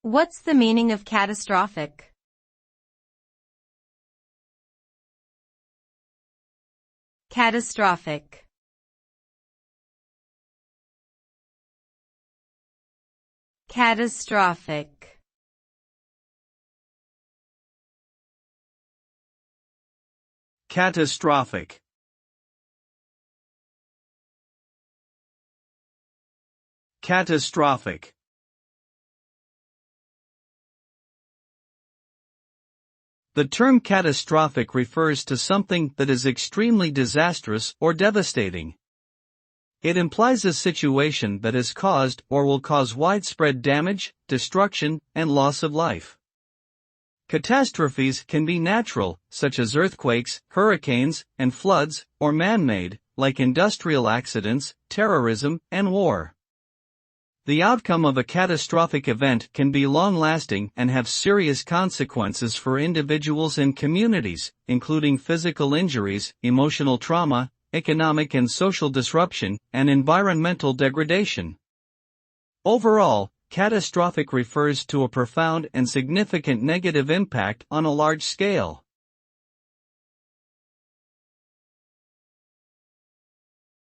What's the meaning of catastrophic? Catastrophic. Catastrophic. Catastrophic. Catastrophic. The term catastrophic refers to something that is extremely disastrous or devastating. It implies a situation that has caused or will cause widespread damage, destruction, and loss of life. Catastrophes can be natural, such as earthquakes, hurricanes, and floods, or man-made, like industrial accidents, terrorism, and war. The outcome of a catastrophic event can be long-lasting and have serious consequences for individuals and communities, including physical injuries, emotional trauma, economic and social disruption, and environmental degradation. Overall, catastrophic refers to a profound and significant negative impact on a large scale.